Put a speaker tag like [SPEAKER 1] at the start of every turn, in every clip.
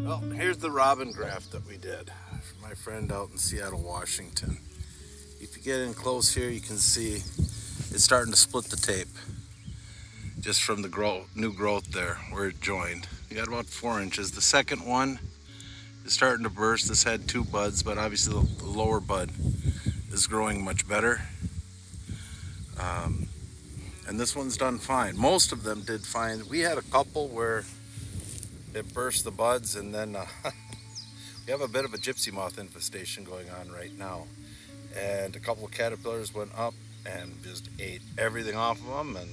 [SPEAKER 1] Well, here's the robin graft that we did for my friend out in Seattle, Washington. If you get in close here, you can see it's starting to split the tape just from the new growth there where it joined. We got about 4 inches. The second one is starting to burst. This had 2 buds, but obviously the lower bud is growing much better. And this one's done fine. Most of them did fine. We had a couple where it burst the buds, and then we have a bit of a gypsy moth infestation going on right now. And a couple of caterpillars went up and just ate everything off of them, and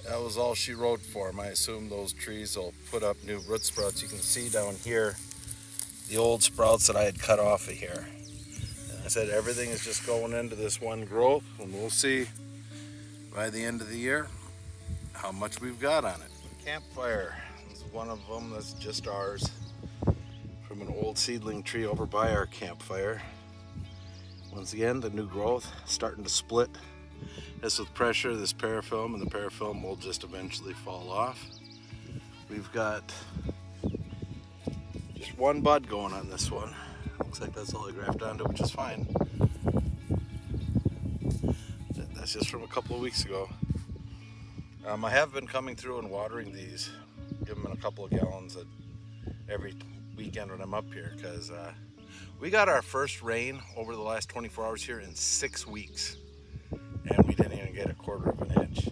[SPEAKER 1] that was all she wrote for them. I assume those trees will put up new root sprouts. You can see down here the old sprouts that I had cut off of here. And I said everything is just going into this one growth, and we'll see by the end of the year how much we've got on it. Campfire is one of them that's just ours, from an old seedling tree over by our campfire. Once again, the new growth starting to split. This with pressure, this parafilm, and the parafilm will just eventually fall off. We've got just 1 bud going on this one. Looks like that's all I grafted onto, which is fine. That's just from a couple of weeks ago. I have been coming through and watering these, give them a couple of gallons every weekend when I'm up here, because we got our first rain over the last 24 hours here in 6 weeks, and we didn't even get a 1/4 of an inch,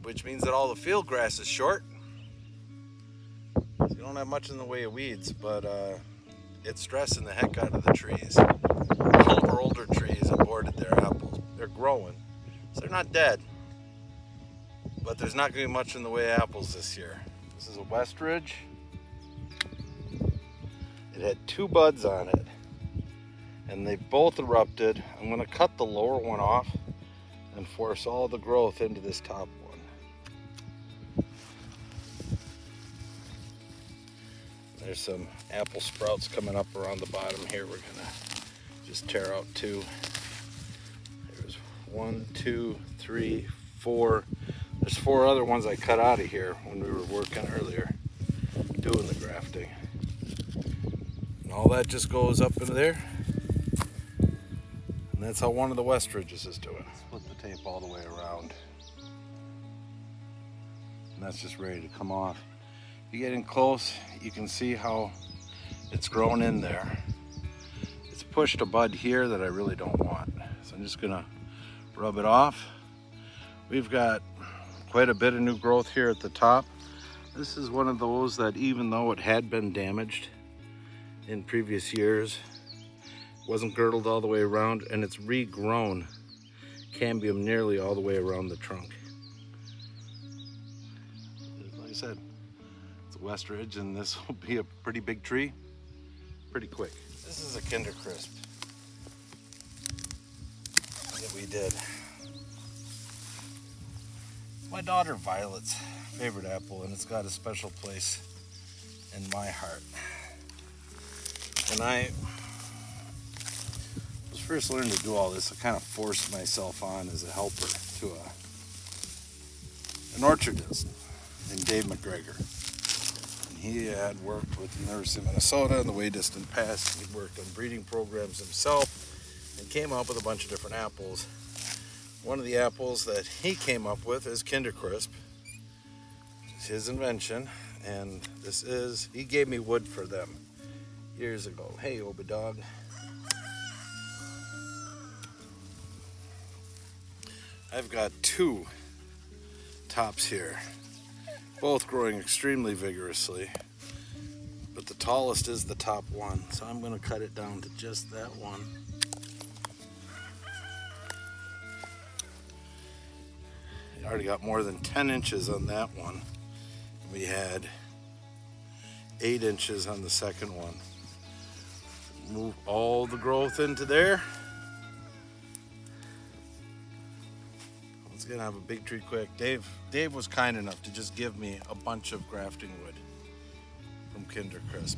[SPEAKER 1] which means that all the field grass is short. So you don't have much in the way of weeds, but it's stressing the heck out of the trees. All of our older trees aborted their apples. They're growing, so they're not dead, but there's not going to be much in the way of apples this year. This is a West Ridge. It had 2 buds on it, and they both erupted. I'm going to cut the lower one off and force all the growth into this top one. There's some apple sprouts coming up around the bottom here. We're going to just tear out 2. There's 1, 2, 3, 4. There's 4 other ones I cut out of here when we were working earlier doing the grafting. And all that just goes up into there. And that's how one of the West Ridges is doing. Split the tape all the way around. And that's just ready to come off. If you get in close, you can see how it's grown in there. It's pushed a bud here that I really don't want. So I'm just gonna rub it off. We've got quite a bit of new growth here at the top. This is one of those that, even though it had been damaged in previous years, wasn't girdled all the way around, and it's regrown cambium nearly all the way around the trunk. Like I said, it's a West Ridge, and this will be a pretty big tree pretty quick. This is a Kinder Crisp that we did. My daughter Violet's favorite apple, and it's got a special place in my heart. When I was first learning to do all this, I kind of forced myself on as a helper to an orchardist named Dave McGregor. And he had worked with the University of Minnesota in the way distant past. He'd worked on breeding programs himself and came up with a bunch of different apples. One of the apples that he came up with is Kinder Crisp. It's his invention, and he gave me wood for them years ago. Hey, Oba dog. I've got 2 tops here, both growing extremely vigorously, but the tallest is the top one, so I'm going to cut it down to just that one. I already got more than 10 inches on that one. We had 8 inches on the second one. Move all the growth into there. It's gonna have a big tree quick. Dave was kind enough to just give me a bunch of grafting wood from Kinder Crisp.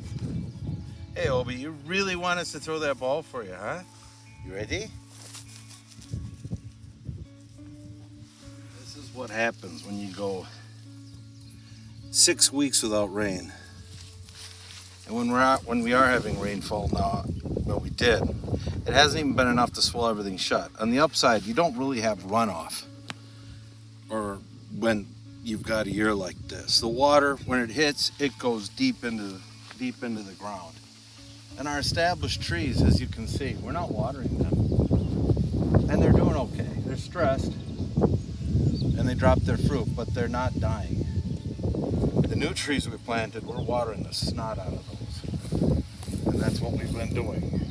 [SPEAKER 1] Hey Obi, you really want us to throw that ball for you, huh? You ready? This is what happens when you go 6 weeks without rain. And when we are having rainfall now, well, we did, it hasn't even been enough to swell everything shut. On the upside, you don't really have runoff, or when you've got a year like this. The water, when it hits, it goes deep into the ground. And our established trees, as you can see, we're not watering them. And they're doing okay. They're stressed, and they drop their fruit, but they're not dying. The new trees we planted, we're watering the snot out of those. And that's what we've been doing.